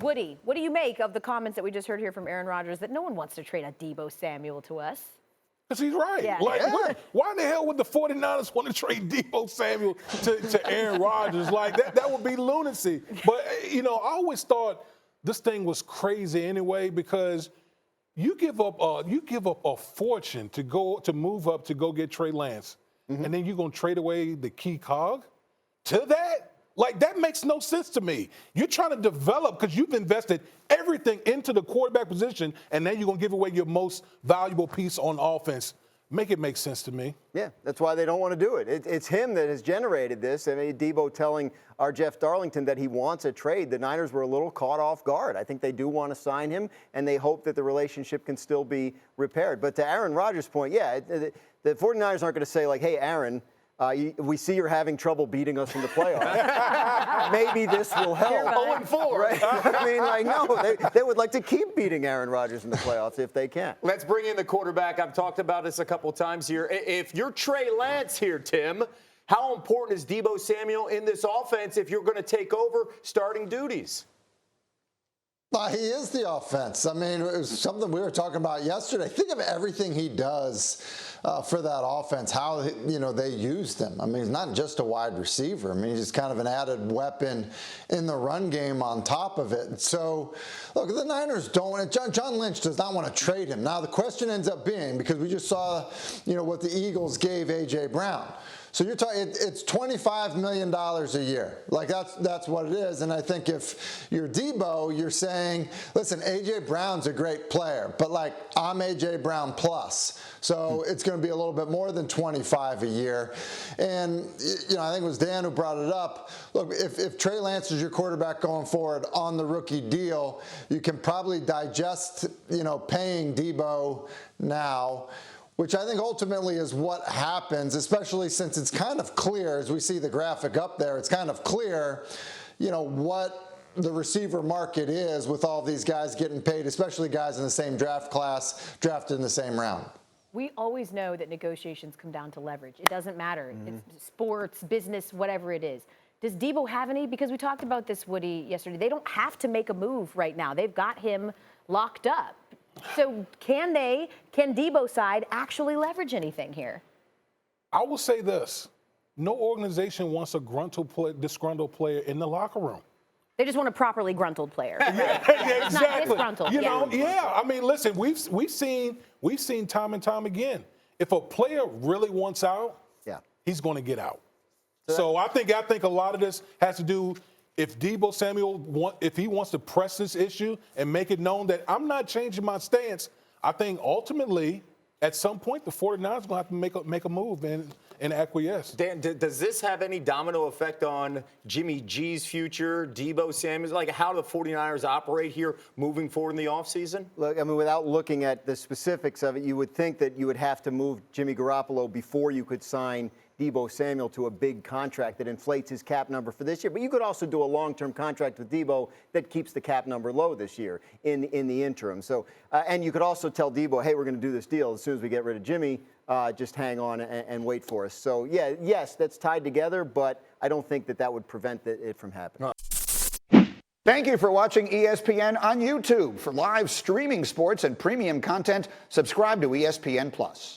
Woody, what do you make of the comments that we just heard here from Aaron Rodgers that no one wants to trade a Deebo Samuel to us? Because he's right. Yeah. Why in the hell would the 49ers want to trade Deebo Samuel to Aaron Rodgers? Like, that would be lunacy. But, I always thought this thing was crazy anyway because you give up a fortune to move up to go get Trey Lance, and then you're going to trade away the key cog to that? Like, that makes no sense to me. You're trying to develop because you've invested everything into the quarterback position, and then you're going to give away your most valuable piece on offense. Make it make sense to me. Yeah, that's why they don't want to do it. It's him that has generated this. I mean, Deebo telling our Jeff Darlington that he wants a trade. The Niners were a little caught off guard. I think they do want to sign him, and they hope that the relationship can still be repaired. But to Aaron Rodgers' point, yeah, the 49ers aren't going to say, like, hey, Aaron, we see you're having trouble beating us in the playoffs. Maybe this will help. 0-4. Right? I mean, like, no, they would like to keep beating Aaron Rodgers in the playoffs if they can. Let's bring in the quarterback. I've talked about this a couple times here. If you're Trey Lance here, Tim, how important is Deebo Samuel in this offense if you're going to take over starting duties? He is the offense. I mean, it was something we were talking about yesterday. Think of everything he does for that offense, how, they used him. I mean, he's not just a wide receiver. I mean, he's kind of an added weapon in the run game on top of it. So, look, the Niners don't, John Lynch does not want to trade him. Now, the question ends up being, because we just saw, what the Eagles gave A.J. Brown. So you're talking, it's $25 million a year. Like, that's what it is. And I think if you're Deebo, you're saying, listen, A.J. Brown's a great player, but, like, I'm A.J. Brown plus. So it's going to be a little bit more than 25 a year. And, I think it was Dan who brought it up. Look, if Trey Lance is your quarterback going forward on the rookie deal, you can probably digest, paying Deebo now, which I think ultimately is what happens, especially since it's kind of clear, as we see the graphic up there, it's kind of clear, what the receiver market is with all these guys getting paid, especially guys in the same draft class, drafted in the same round. We always know that negotiations come down to leverage. It doesn't matter. It's sports, business, whatever it is. Does Deebo have any? Because we talked about this, Woody, yesterday. They don't have to make a move right now. They've got him locked up. So can Deebo side actually leverage anything here? I will say this. No organization wants a disgruntled player in the locker room. They just want a properly gruntled player. Right? Yeah, It's not exactly. disgruntled. I mean, listen, we've seen time and time again. If a player really wants out, he's going to get out. So I think a lot of this has to do. If Deebo Samuel if he wants to press this issue and make it known that I'm not changing my stance, I think ultimately at some point the 49ers are going to have to make a move and acquiesce. Dan, does this have any domino effect on Jimmy G's future, Deebo Samuel? Like, how do the 49ers operate here moving forward in the offseason? Look, I mean, without looking at the specifics of it, you would think that you would have to move Jimmy Garoppolo before you could sign Deebo Samuel to a big contract that inflates his cap number for this year. But you could also do a long-term contract with Deebo that keeps the cap number low this year in the interim. So, and you could also tell Deebo, hey, we're going to do this deal as soon as we get rid of Jimmy. Just hang on and wait for us. So, yes, that's tied together, but I don't think that would prevent it from happening. Thank you for watching ESPN on YouTube. For live streaming sports and premium content, subscribe to ESPN+.